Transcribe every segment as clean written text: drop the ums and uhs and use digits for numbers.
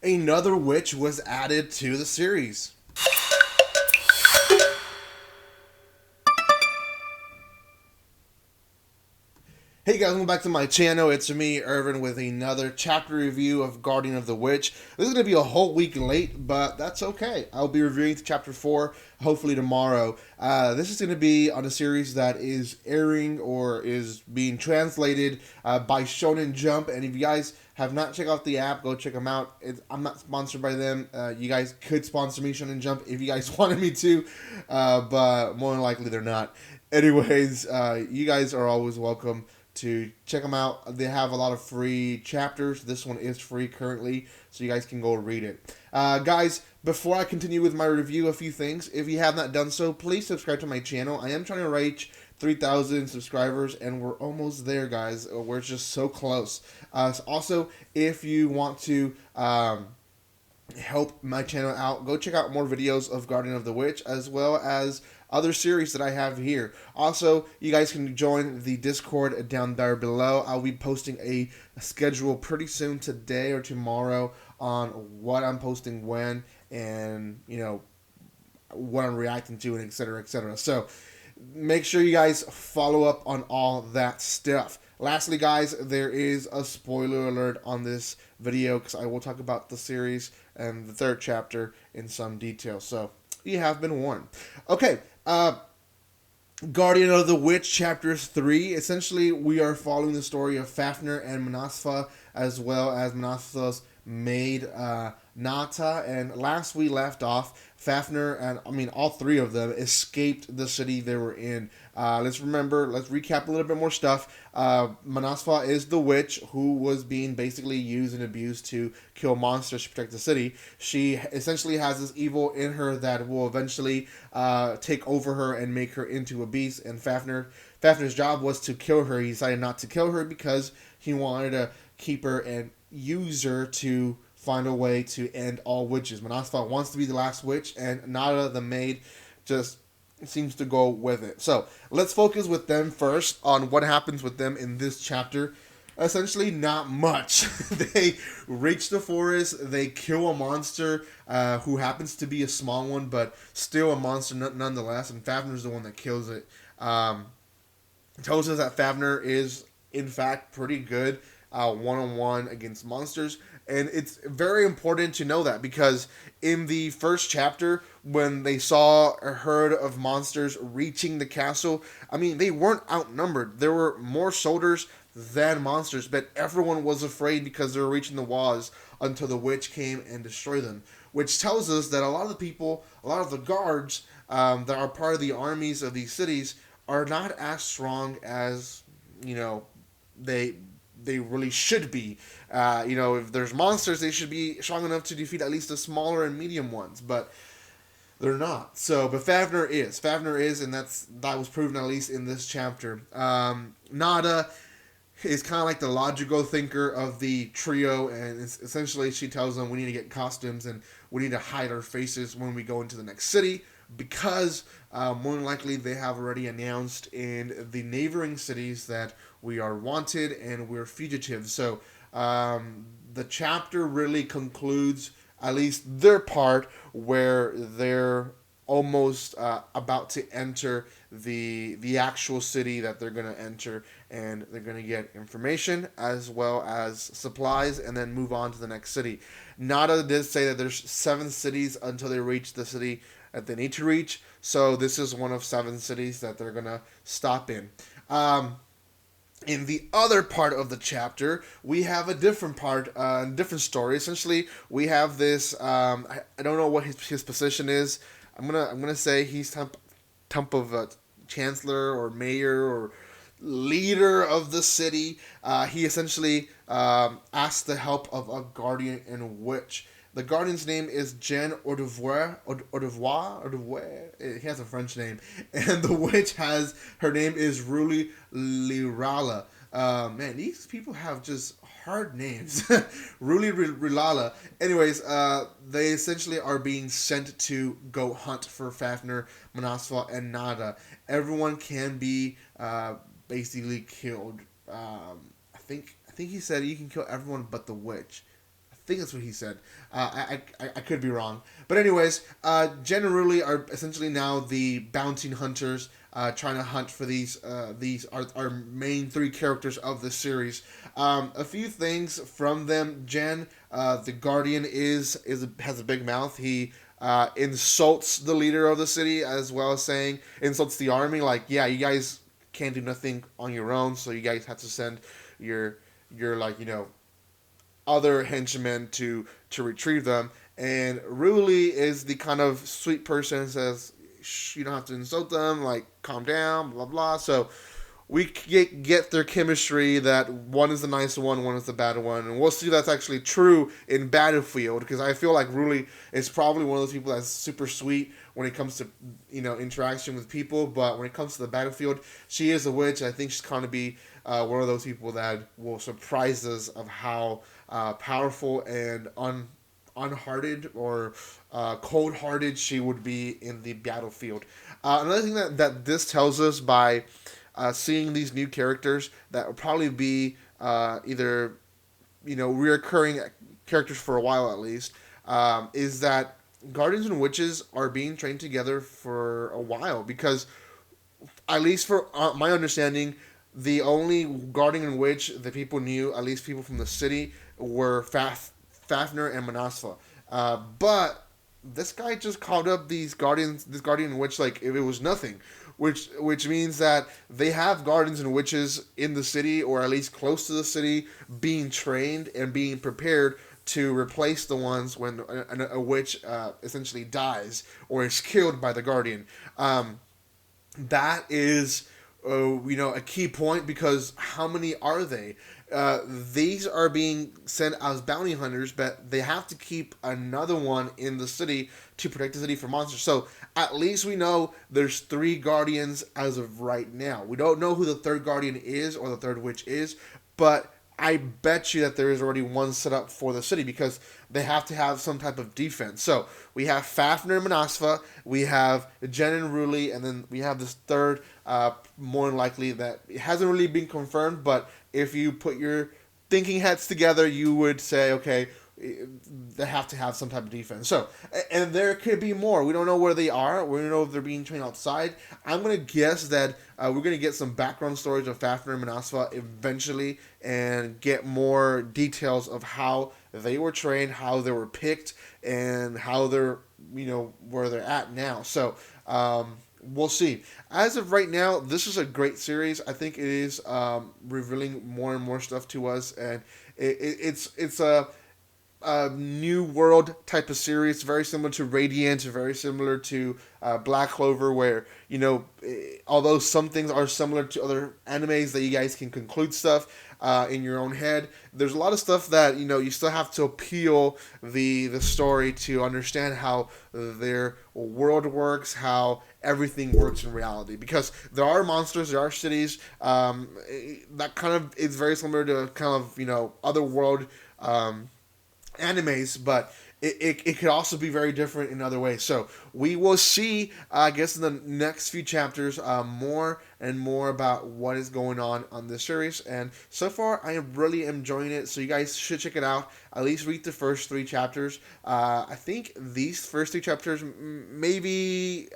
Another witch was added to the series. Hey guys, welcome back to my channel. It's me, Irvin, with another chapter review of Guardian of the Witch. This is going to be a whole week late, but that's okay. I'll be reviewing chapter 4, hopefully tomorrow. This is going to be on a series that is airing or is being translated by Shonen Jump. And if you guys have not checked out the app, go check them out. I'm not sponsored by them. You guys could sponsor me, Shonen Jump, if you guys wanted me to, but more than likely they're not. Anyways, you guys are always welcome to check them out. They have a lot of free chapters. This one is free currently, so you guys can go read it. Guys, before I continue with my review, a few things. If you have not done so, please subscribe to my channel. I am trying to reach 3,000 subscribers, and we're almost there, guys. We're just so close. Also, if you want to help my channel out, go check out more videos of Guardian of the Witch, as well as other series that I have here. Also, you guys can join the Discord down there below. I'll be posting a schedule pretty soon, today or tomorrow, on what I'm posting when, and what I'm reacting to, and etc, etc. So make sure you guys follow up on all that stuff. Lastly, guys, there is a spoiler alert on this video, because I will talk about the series and the third chapter in some detail. So you have been warned. Okay, Guardian of the Witch, Chapter 3. Essentially, we are following the story of Fafnir and Manasfa, as well as Manasfa's maid, Nata. And last we left off, Fafnir and, all three of them escaped the city they were in. Let's recap a little bit more stuff. Manasfa is the witch who was being basically used and abused to kill monsters to protect the city. She essentially has this evil in her that will eventually take over her and make her into a beast. And Fafnir's job was to kill her. He decided not to kill her because he wanted to keep her and use her to find a way to end all witches. Manasfa wants to be the last witch, and Nada, the maid, just seems to go with it. So let's focus with them first on what happens with them in this chapter. Essentially, not much. They reach the forest, they kill a monster who happens to be a small one, but still a monster nonetheless, and Fafnir's the one that kills it. It tells us that Fafnir is, in fact, pretty good one-on-one against monsters. And it's very important to know that, because in the first chapter, when they saw a herd of monsters reaching the castle, they weren't outnumbered. There were more soldiers than monsters, but everyone was afraid because they were reaching the walls until the witch came and destroyed them. Which tells us that a lot of the people, a lot of the guards that are part of the armies of these cities are not as strong as, they really should be. If there's monsters, they should be strong enough to defeat at least the smaller and medium ones, but they're not. But Fafnir is, and that was proven at least in this chapter. Nada is kind of like the logical thinker of the trio, and essentially she tells them we need to get costumes and we need to hide our faces when we go into the next city, because more than likely they have already announced in the neighboring cities that we are wanted and we're fugitives. So the chapter really concludes, at least their part, where they're almost about to enter the actual city that they're going to enter, and they're going to get information as well as supplies and then move on to the next city. Nada did say that there's 7 cities until they reach the city that they need to reach, so this is one of 7 cities that they're going to stop in. In the other part of the chapter, we have a different part, different story. Essentially, we have this. I don't know what his position is. I'm gonna say he's type of chancellor or mayor or leader of the city. He essentially asked the help of a guardian and witch. The guardian's name is Jean Ordevoir. He has a French name. And the witch her name is Ruli Lirala. Man, these people have just hard names. Ruli Lirala. Anyways, they essentially are being sent to go hunt for Fafnir, Manasfa, and Nada. Everyone can be basically killed. I think he said you can kill everyone but the witch. think that's what he said. I could be wrong. But anyways, Jen and Ruli are essentially now the bounty hunters, trying to hunt for these are our main three characters of the series. A few things from them. Jen, the Guardian, has a big mouth. He insults the leader of the city, as well as saying insults the army. Like, yeah, you guys can't do nothing on your own, so you guys have to send your like, other henchmen to retrieve them. And Ruli is the kind of sweet person, says, shh, you don't have to insult them, like, calm down, blah blah. So we get their chemistry, that one is the nice one is the bad one, and we'll see if that's actually true in Battlefield, because I feel like Ruli is probably one of those people that's super sweet when it comes to interaction with people, but when it comes to the Battlefield, she is a witch. I think she's going to be one of those people that will surprise us of how powerful and unhearted or cold-hearted she would be in the Battlefield. Another thing that this tells us by seeing these new characters that will probably be either reoccurring characters for a while at least, is that Guardians and Witches are being trained together for a while, because at least for my understanding, the only Guardian and Witch that people knew, at least people from the city, were Fafnir and Manasva. But this guy just called up this Guardian and Witch like if it was nothing. Which means that they have Guardians and Witches in the city, or at least close to the city, being trained and being prepared to replace the ones when a witch essentially dies or is killed by the Guardian. That is, a key point, because how many are they? These are being sent as bounty hunters, but they have to keep another one in the city to protect the city from monsters. So at least we know there's 3 Guardians as of right now. We don't know who the third Guardian is or the third witch is, but I bet you that there is already one set up for the city, because they have to have some type of defense. So we have Fafnir and Manasva, we have Jen and Ruli, and then we have this third, more than likely, that it hasn't really been confirmed, but if you put your thinking hats together, you would say, okay, they have to have some type of defense. So, and there could be more. We don't know where they are. We don't know if they're being trained outside. I'm going to guess that we're going to get some background stories of Fafnir and Manasva eventually, and get more details of how they were trained, how they were picked, and how they're, where they're at now. So, we'll see. As of right now, this is a great series. I think it is revealing more and more stuff to us, and it's a new world type of series, very similar to Radiant, very similar to Black Clover, where, although some things are similar to other animes that you guys can conclude stuff in your own head, there's a lot of stuff that, you still have to appeal the story to understand how their world works, how everything works in reality. Because there are monsters, there are cities, that kind of is very similar to kind of, other world animes, but it could also be very different in other ways. So we will see, I guess, in the next few chapters, more and more about what is going on this series. And so far, I am really enjoying it. So you guys should check it out. At least read the first 3 chapters. I think these first 3 chapters, maybe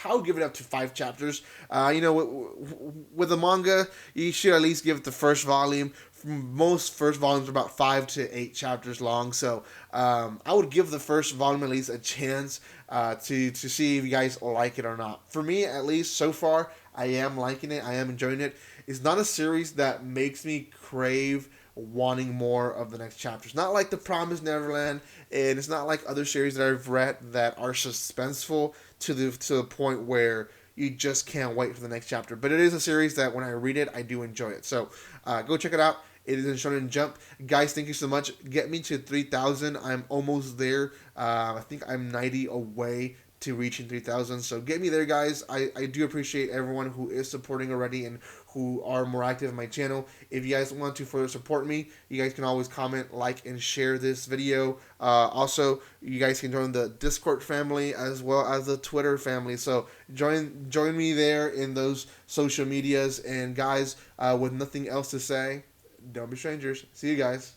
I'll give it up to 5 chapters. With the manga, you should at least give it the first volume. Most first volumes are about 5 to 8 chapters long, so I would give the first volume at least a chance to see if you guys like it or not. For me, at least so far, I am liking it. I am enjoying it. It's not a series that makes me crave wanting more of the next chapters. Not like The Promised Neverland, and it's not like other series that I've read that are suspenseful to the point where you just can't wait for the next chapter. But it is a series that when I read it, I do enjoy it. So go check it out. It is in Shonen Jump. Guys, thank you so much. Get me to 3,000. I'm almost there. I think I'm 90 away to reaching 3,000. So get me there, guys. I do appreciate everyone who is supporting already and who are more active in my channel. If you guys want to further support me, you guys can always comment, like, and share this video. Also, you guys can join the Discord family as well as the Twitter family. So join me there in those social medias. And guys, with nothing else to say, don't be strangers. See you guys.